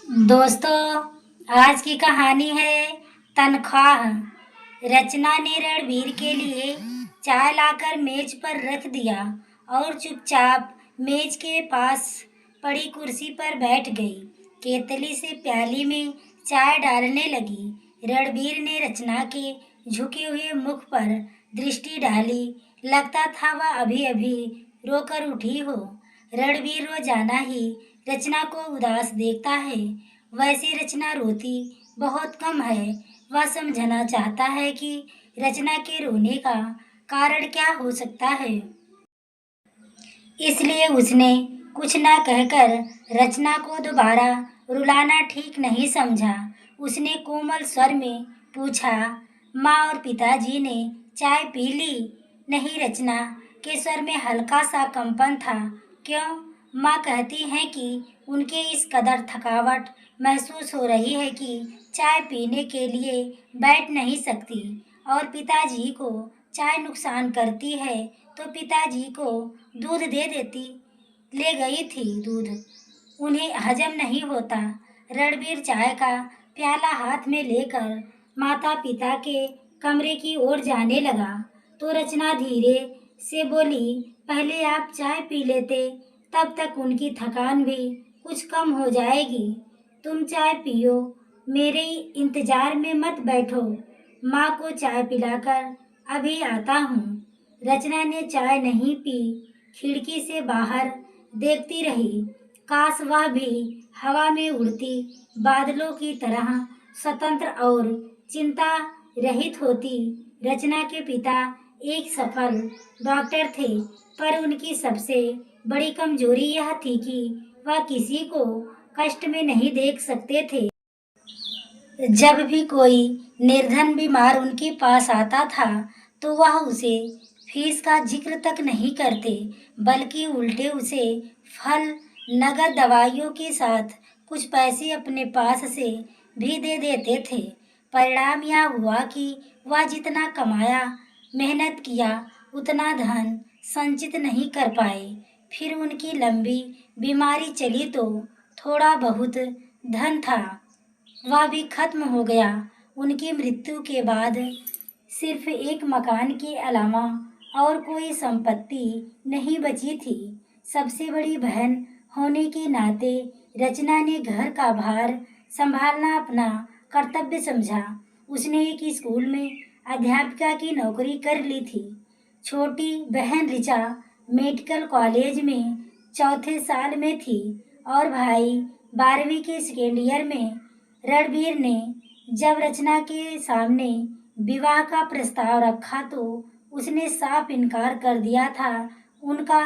दोस्तों, आज की कहानी है तनख्वाह। रचना ने रणवीर के लिए चाय लाकर मेज पर रख दिया और चुपचाप मेज के पास पड़ी कुर्सी पर बैठ गई। केतली से प्याली में चाय डालने लगी। रणवीर ने रचना के झुके हुए मुख पर दृष्टि डाली। लगता था वह अभी अभी रोकर उठी हो। रणवीर रोजाना ही रचना को उदास देखता है। वैसे रचना रोती बहुत कम है। वह समझना चाहता है कि रचना के रोने का कारण क्या हो सकता है। इसलिए उसने कुछ न कहकर रचना को दोबारा रुलाना ठीक नहीं समझा। उसने कोमल स्वर में पूछा, माँ और पिताजी ने चाय पी ली? नहीं, रचना के स्वर में हल्का सा कंपन था। क्यों? माँ कहती हैं कि उनके इस कदर थकावट महसूस हो रही है कि चाय पीने के लिए बैठ नहीं सकती। और पिताजी को चाय नुकसान करती है तो पिताजी को दूध दे देती। ले गई थी दूध, उन्हें हजम नहीं होता। रणबीर चाय का प्याला हाथ में लेकर माता पिता के कमरे की ओर जाने लगा तो रचना धीरे से बोली, पहले आप चाय पी लेते, तब तक उनकी थकान भी कुछ कम हो जाएगी। तुम चाय पियो, मेरे इंतजार में मत बैठो। माँ को चाय पिलाकर अभी आता हूँ। रचना ने चाय नहीं पी, खिड़की से बाहर देखती रही। काश वह भी हवा में उड़ती बादलों की तरह स्वतंत्र और चिंता रहित होती। रचना के पिता एक सफल डॉक्टर थे, पर उनकी सबसे बड़ी कमजोरी यह थी कि वह किसी को कष्ट में नहीं देख सकते थे। जब भी कोई निर्धन बीमार उनके पास आता था तो वह उसे फीस का जिक्र तक नहीं करते, बल्कि उल्टे उसे फल, नगद दवाइयों के साथ कुछ पैसे अपने पास से भी दे देते थे। परिणाम यह हुआ कि वह जितना कमाया, मेहनत किया, उतना धन संचित नहीं कर पाए। फिर उनकी लंबी बीमारी चली तो थोड़ा बहुत धन था, वह भी खत्म हो गया। उनकी मृत्यु के बाद सिर्फ एक मकान के अलावा और कोई संपत्ति नहीं बची थी। सबसे बड़ी बहन होने के नाते रचना ने घर का भार संभालना अपना कर्तव्य समझा। उसने एक स्कूल में अध्यापिका की नौकरी कर ली थी। छोटी बहन ऋचा मेडिकल कॉलेज में चौथे साल में थी और भाई 12वीं के सेकेंड ईयर में। रणबीर ने जब रचना के सामने विवाह का प्रस्ताव रखा तो उसने साफ इनकार कर दिया था। उनका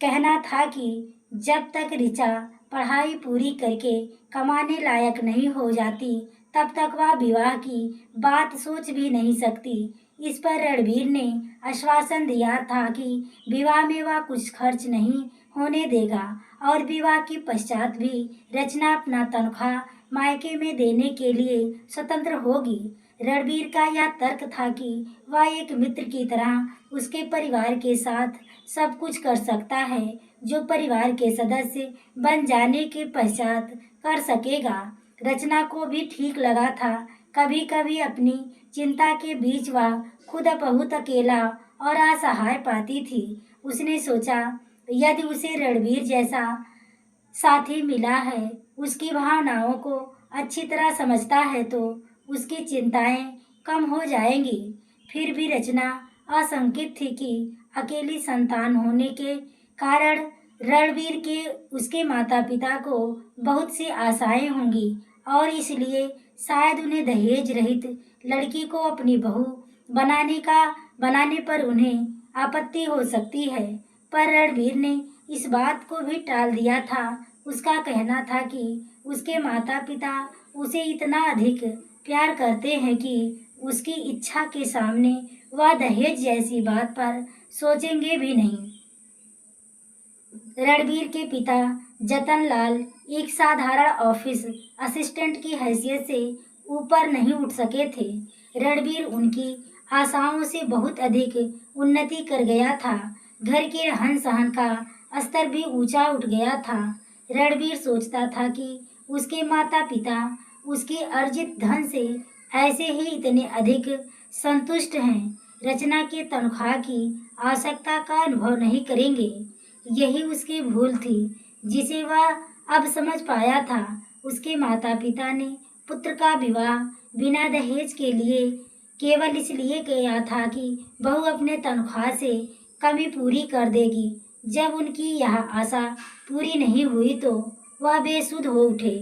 कहना था कि जब तक ऋचा पढ़ाई पूरी करके कमाने लायक नहीं हो जाती, तब तक वह विवाह की बात सोच भी नहीं सकती। इस पर रणबीर ने आश्वासन दिया था कि विवाह में वह कुछ खर्च नहीं होने देगा और विवाह के पश्चात भी रचना अपना तनख्वाह मायके में देने के लिए स्वतंत्र होगी। रणबीर का यह तर्क था कि वह एक मित्र की तरह उसके परिवार के साथ सब कुछ कर सकता है जो परिवार के सदस्य बन जाने के पश्चात कर सकेगा। रचना को भी ठीक लगा था। कभी कभी अपनी चिंता के बीच वह खुद बहुत अकेला और असहाय पाती थी। उसने सोचा, यदि उसे रणबीर जैसा साथी मिला है, उसकी भावनाओं को अच्छी तरह समझता है, तो उसकी चिंताएं कम हो जाएंगी। फिर भी रचना आशंकित थी कि अकेली संतान होने के कारण रणबीर के उसके माता पिता को बहुत सी आशाएं होंगी और इसलिए शायद उन्हें दहेज रहित लड़की को अपनी बहू बनाने पर उन्हें आपत्ति हो सकती है। पर रणबीर ने इस बात को भी टाल दिया था। उसका कहना था कि उसके माता पिता उसे इतना अधिक प्यार करते हैं कि उसकी इच्छा के सामने वह दहेज जैसी बात पर सोचेंगे भी नहीं। रणबीर के पिता जतन लाल एक साधारण ऑफिस असिस्टेंट की हैसियत से ऊपर नहीं उठ सके थे। रणबीर उनकी आशाओं से बहुत अधिक उन्नति कर गया था। घर के रहन सहन का स्तर भी ऊंचा उठ गया था। रणबीर सोचता था कि उसके माता पिता उसके अर्जित धन से ऐसे ही इतने अधिक संतुष्ट हैं, रचना की तनख्वाह की आवश्यकता का अनुभव नहीं करेंगे। यही उसकी भूल थी, जिसे वह अब समझ पाया था। उसके माता पिता ने पुत्र का विवाह बिना दहेज के लिए केवल इसलिए किया था कि बहू अपने तनख्वाह से कमी पूरी कर देगी। जब उनकी यह आशा पूरी नहीं हुई तो वह बेसुध हो उठे।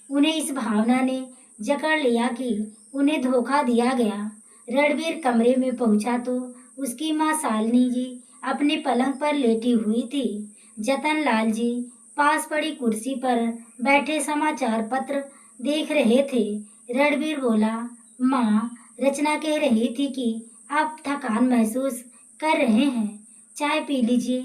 उन्हें इस भावना ने जकड़ लिया कि उन्हें धोखा दिया गया। रणबीर कमरे में पहुंचा तो उसकी माँ शालिनी जी अपने पलंग पर लेटी हुई थी। जतन लाल जी पास पड़ी कुर्सी पर बैठे समाचार पत्र देख रहे थे। रणबीर बोला, माँ, रचना कह रही थी कि आप थकान महसूस कर रहे हैं। चाय पी लीजिए,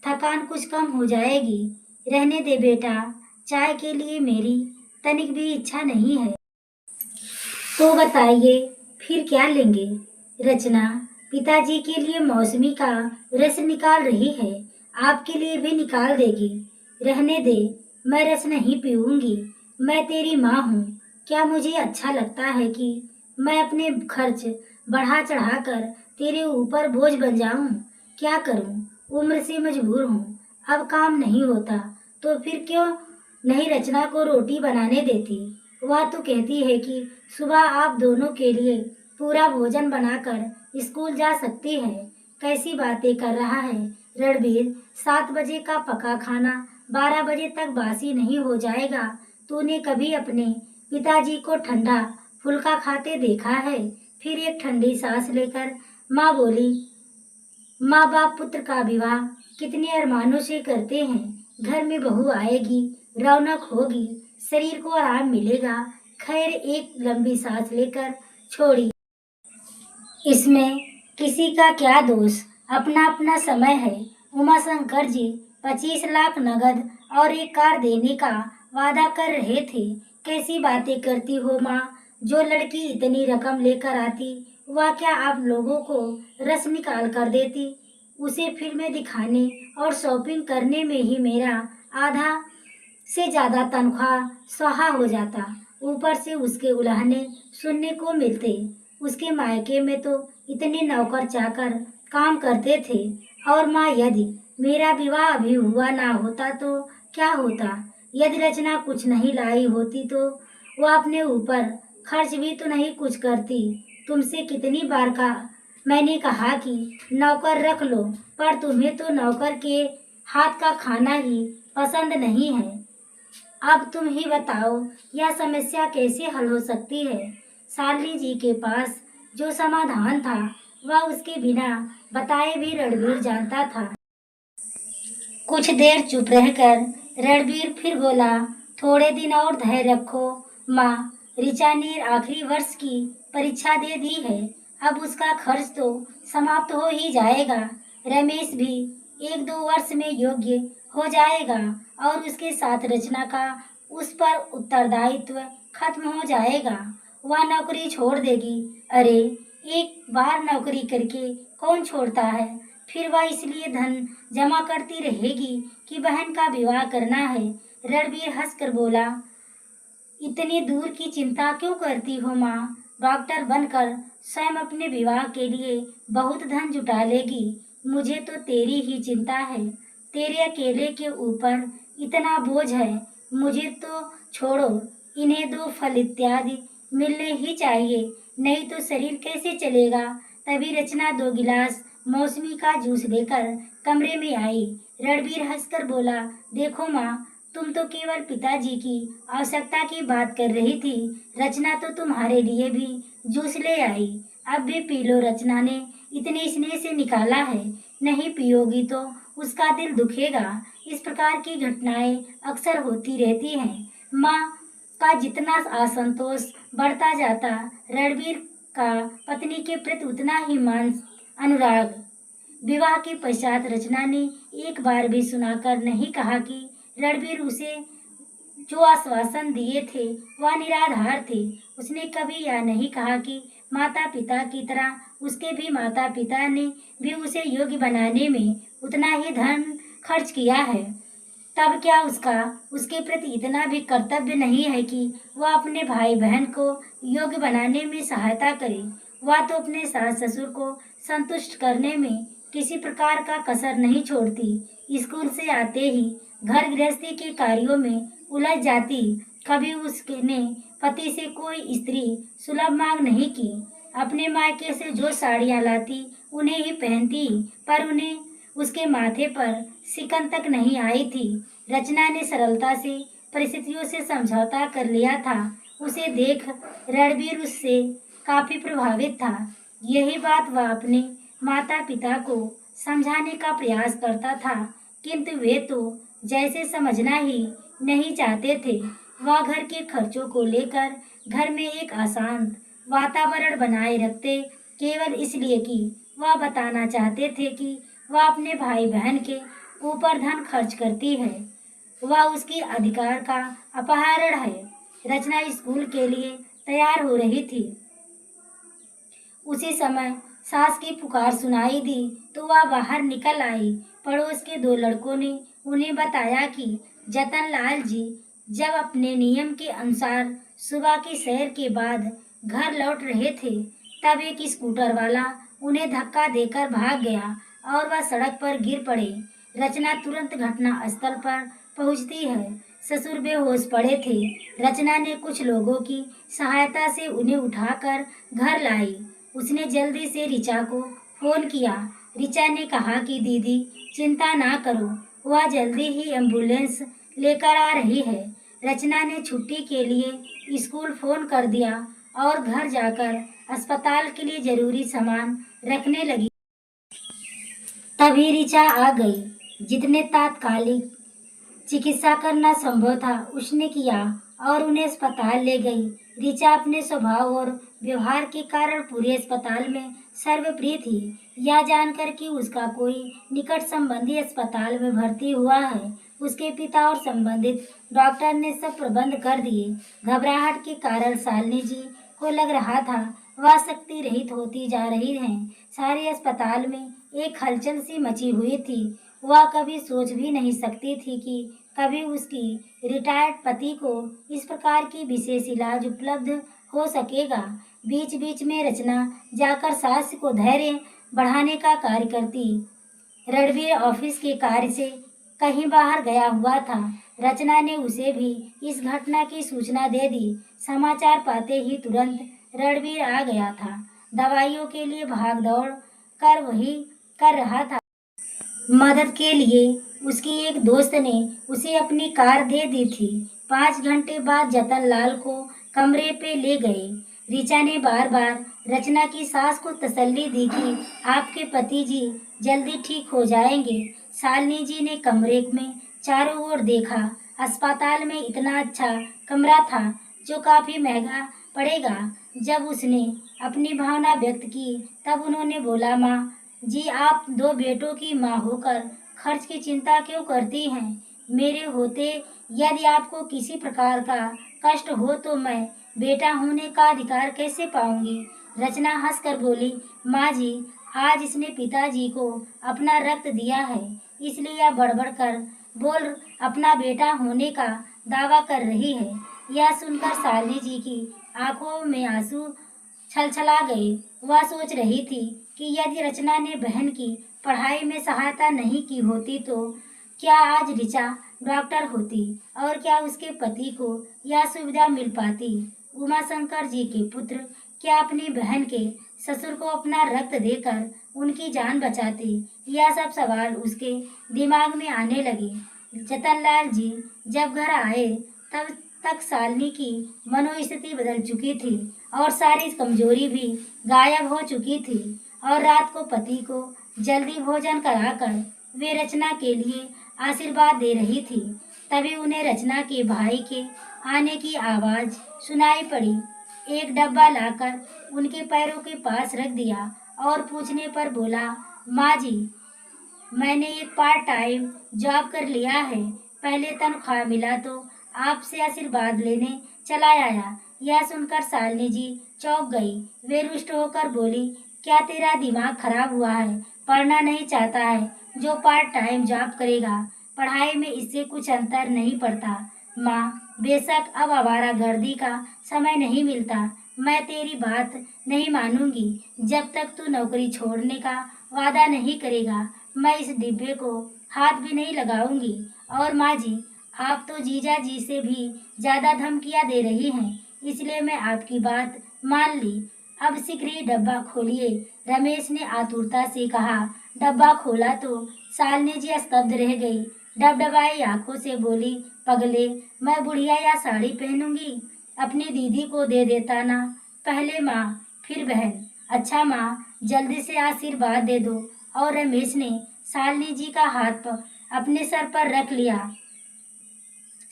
थकान कुछ कम हो जाएगी। रहने दे बेटा, चाय के लिए मेरी तनिक भी इच्छा नहीं है। तो बताइए फिर क्या लेंगे? रचना पिताजी के लिए मौसमी का रस निकाल रही है, आपके लिए भी निकाल देगी। रहने दे, मैं रस नहीं पीऊंगी। मैं तेरी माँ हूँ। क्या मुझे अच्छा लगता है कि मैं अपने खर्च बढ़ा चढ़ा कर तेरे ऊपर बोझ बन जाऊं? क्या करूं? उम्र से मजबूर हूँ, अब काम नहीं होता। तो फिर क्यों नहीं रचना को रोटी बनाने देती? वह तो कहती है कि सुबह आप दोनों के लिए पूरा भोजन बनाकर स्कूल जा सकती है। कैसी बातें कर रहा है रणबीर? 7 बजे का पका खाना 12 बजे तक बासी नहीं हो जाएगा। तूने कभी अपने पिताजी को ठंडा फुल्का खाते देखा है? फिर एक ठंडी सांस लेकर माँ बोली, माँ बाप पुत्र का विवाह कितने अरमानों से करते हैं। घर में बहू आएगी, रौनक होगी, शरीर को आराम मिलेगा। खैर, एक लंबी सांस लेकर छोड़ी। इसमें किसी का क्या दोष? अपना अपना समय है। उमाशंकर जी 25 लाख नगद और एक कार देने का वादा कर रहे थे। कैसी बातें करती हो माँ? जो लड़की इतनी रकम लेकर आती, वह क्या आप लोगों को रस निकाल कर देती? उसे फिल्में दिखाने और शॉपिंग करने में ही मेरा आधा से ज्यादा तनख्वाह स्वाहा हो जाता। ऊपर से उसके उलाहने सुनने को मिलते। उसके मायके में तो इतने नौकर चाकर काम करते थे। और माँ, यदि मेरा विवाह अभी हुआ ना होता तो क्या होता? यदि रचना कुछ नहीं लाई होती तो वह अपने ऊपर खर्च भी तो नहीं कुछ करती। तुमसे कितनी बार का मैंने कहा कि नौकर रख लो, पर तुम्हें तो नौकर के हाथ का खाना ही पसंद नहीं है। अब तुम ही बताओ, यह समस्या कैसे हल हो सकती है? शालिनी जी के पास जो समाधान था वह उसके बिना बताए भी रणबीर जानता था। कुछ देर चुप रहकर रणबीर फिर बोला, थोड़े दिन और धैर्य रखो माँ। ऋचा ने आखिरी वर्ष की परीक्षा दे दी है, अब उसका खर्च तो समाप्त हो ही जाएगा। रमेश भी 1-2 वर्ष में योग्य हो जाएगा और उसके साथ रचना का उस पर उत्तरदायित्व खत्म हो जाएगा। वह नौकरी छोड़ देगी। अरे, एक बार नौकरी करके कौन छोड़ता है? फिर वह इसलिए धन जमा करती रहेगी कि बहन का विवाह करना है। रणबीर हंसकर बोला, इतनी दूर की चिंता क्यों करती हो माँ? डॉक्टर बनकर स्वयं अपने विवाह के लिए बहुत धन जुटा लेगी। मुझे तो तेरी ही चिंता है। तेरे अकेले के ऊपर इतना बोझ है। मुझे तो छोड़ो, इन्हें 2 फल इत्यादि मिलने ही चाहिए, नहीं तो शरीर कैसे चलेगा? तभी रचना 2 गिलास मौसमी का जूस लेकर कमरे में आई। रणबीर हंसकर बोला, देखो माँ, तुम तो केवल पिताजी की आवश्यकता की बात कर रही थी। रचना तो तुम्हारे लिए भी जूस ले आई। अब भी पी लो, रचना ने इतने स्नेह से निकाला है। नहीं पियोगी तो उसका दिल दुखेगा। इस प्रकार की घटनाएं अक्सर होती रहती हैं। माँ का जितना असंतोष बढ़ता जाता, रणबीर का पत्नी के प्रति उतना ही मान अनुराग। विवाह के पश्चात रचना ने एक बार भी सुनाकर नहीं कहा कि रणबीर उसे जो आश्वासन दिए थे वह निराधार थे। उसने कभी यह नहीं कहा कि माता पिता की तरह उसके भी माता पिता ने भी उसे योग्य बनाने में उतना ही धन खर्च किया है। तब क्या उसका उसके प्रति इतना भी कर्तव्य नहीं है कि वह अपने भाई बहन को योग्य बनाने में सहायता करे। वह तो अपने सास ससुर को संतुष्ट करने में किसी प्रकार का कसर नहीं छोड़ती। स्कूल से आते ही घर गृहस्थी के कार्यों में उलझ जाती। कभी उसने पति से कोई स्त्री सुलभ मांग नहीं की। अपने मायके से जो साड़ियां लाती उन्हें ही पहनती, पर उन्हें उसके माथे पर सिकन तक नहीं आई थी। रचना ने सरलता से परिस्थितियों से समझौता कर लिया था। उसे देख रणबीर उससे काफी प्रभावित था। यही बात वह अपने माता पिता को समझाने का प्रयास करता था, किंतु वे तो जैसे समझना ही नहीं चाहते थे। वह घर के खर्चों को लेकर घर में एक आसान वातावरण बनाए रखते, केवल इसलिए कि वह बताना चाहते थे कि वह अपने भाई बहन के ऊपर धन खर्च करती है। वह उसकी अधिकार का अपहरण है। रचना स्कूल के लिए तैयार हो रही थी। उसी समय सास की पुकार सुनाई दी तो वह बाहर निकल आई। पड़ोस के दो लड़कों ने उन्हें बताया कि जतन लाल जी जब अपने नियम के अनुसार सुबह की सैर के बाद घर लौट रहे थे, तब एक स्कूटर वाला उन्हें धक्का देकर भाग गया और वह सड़क पर गिर पड़े। रचना तुरंत घटना स्थल पर पहुंचती है। ससुर बेहोश पड़े थे। रचना ने कुछ लोगों की सहायता से उन्हें उठाकर घर लाई। उसने जल्दी से रिचा को फोन किया। रिचा ने कहा कि दीदी चिंता ना करो, वह जल्दी ही एम्बुलेंस लेकर आ रही है। रचना ने छुट्टी के लिए स्कूल फोन कर दिया और घर जाकर अस्पताल के लिए जरूरी सामान रखने लगी। तभी रिचा आ गई। जितने तात्कालिक चिकित्सा करना संभव था उसने किया और उन्हें अस्पताल ले गई। रिचा अपने स्वभाव और व्यवहार के कारण पूरे अस्पताल में सर्वप्रिय थी। यह जानकर कि उसका कोई निकट संबंधी अस्पताल में भर्ती हुआ है, उसके पिता और संबंधित डॉक्टर ने सब प्रबंध कर दिए। घबराहट के कारण शालिनी जी को लग रहा था वह शक्ति रहित होती जा रही हैं। सारे अस्पताल में एक हलचल सी मची हुई थी। वह कभी सोच भी नहीं सकती थी कि कभी उसकी रिटायर्ड पति को इस प्रकार की विशेष इलाज उपलब्ध हो सकेगा। बीच बीच में रचना जाकर सास को धैर्य बढ़ाने का कार्य करती। रणवीर ऑफिस के कार्य से कहीं बाहर गया हुआ था। रचना ने उसे भी इस घटना की सूचना दे दी। समाचार पाते ही तुरंत रणवीर आ गया था। दवाइयों के लिए भाग दौड़ कर वही कर रहा था। मदद के लिए उसकी एक दोस्त ने उसे अपनी कार दे दी थी। 5 घंटे बाद जतन लाल को कमरे पे ले गए। रिचा ने बार बार रचना की सास को तसल्ली दी कि आपके पति जी जल्दी ठीक हो जाएंगे। शालिनी जी ने कमरे में चारों ओर देखा। अस्पताल में इतना अच्छा कमरा था जो काफी महंगा पड़ेगा। जब उसने अपनी भावना व्यक्त की तब उन्होंने बोला, माँ जी आप 2 बेटों की माँ होकर खर्च की चिंता क्यों करती हैं? मेरे होते यदि आपको किसी प्रकार का कष्ट हो तो मैं बेटा होने का अधिकार कैसे पाऊंगी? रचना हंसकर बोली, माँ जी आज इसने पिताजी को अपना रक्त दिया है, इसलिए यह बड़बड़ कर बोल अपना बेटा होने का दावा कर रही है। यह सुनकर शालिनी जी की आंखों में आंसू छलछला गए। वह सोच रही थी कि यदि रचना ने बहन की पढ़ाई में सहायता नहीं की होती तो क्या आज रिचा डॉक्टर होती और क्या उसके पति को यह सुविधा मिल पाती। उमा शंकर जी के पुत्र क्या अपनी बहन के ससुर को अपना रक्त देकर उनकी जान बचाते। यह सब सवाल उसके दिमाग में आने लगे। जतनलाल जी जब घर आए तब तक शालिनी की मनोस्थिति बदल चुकी थी और सारी कमजोरी भी गायब हो चुकी थी। और रात को पति को जल्दी भोजन कराकर वे रचना के लिए आशीर्वाद दे रही थी। तभी उन्हें रचना के भाई के आने की आवाज सुनाई पड़ी। एक डब्बा लाकर उनके पैरों के पास रख दिया और पूछने पर बोला, माँ जी मैंने एक पार्ट टाइम जॉब कर लिया है, पहले तनख्वाह मिला तो आपसे आशीर्वाद लेने चला आया। यह सुनकर शालिनी जी चौंक गई। वे रुष्ट होकर बोली, क्या तेरा दिमाग खराब हुआ है? पढ़ना नहीं चाहता है जो पार्ट टाइम जॉब करेगा? पढ़ाई में इससे कुछ अंतर नहीं पड़ता। माँ, बेशक अब आवारागर्दी का समय नहीं मिलता, मैं तेरी बात नहीं मानूंगी। जब तक तू नौकरी छोड़ने का वादा नहीं करेगा, मैं इस डिब्बे को हाथ भी नहीं लगाऊंगी। और माँ जी, आप तो जीजा जी से भी ज्यादा धमकियाँ दे रही हैं, इसलिए मैं आपकी बात मान ली। अब शीघ्र ही डब्बा खोलिए, रमेश ने आतुरता से कहा। डब्बा खोला तो शालिनी जी स्तब्ध रह गई। डबडबाई आंखों से बोली, पगले, मैं बुढ़िया या साड़ी पहनूंगी? अपनी दीदी को दे देता ना, पहले माँ फिर बहन। अच्छा माँ, जल्दी से आशीर्वाद दे दो। और रमेश ने शालिनी जी का हाथ अपने सर पर रख लिया।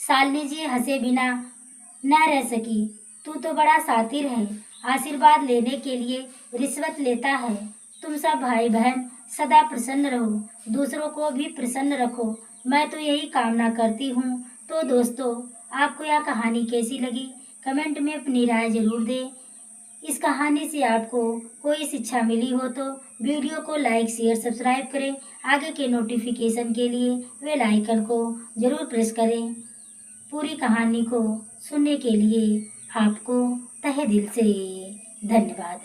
शालिनी जी हंसे बिना न रह सकी। तू तो बड़ा शातिर है, आशीर्वाद लेने के लिए रिश्वत लेता है। तुम सब भाई बहन सदा प्रसन्न रहो, दूसरों को भी प्रसन्न रखो, मैं तो यही कामना करती हूँ। तो दोस्तों, आपको यह कहानी कैसी लगी, कमेंट में अपनी राय जरूर दें। इस कहानी से आपको कोई शिक्षा मिली हो तो वीडियो को लाइक शेयर सब्सक्राइब करें। आगे के नोटिफिकेशन के लिए बेल आइकन को जरूर प्रेस करें। पूरी कहानी को सुनने के लिए आपको तहे दिल से धन्यवाद।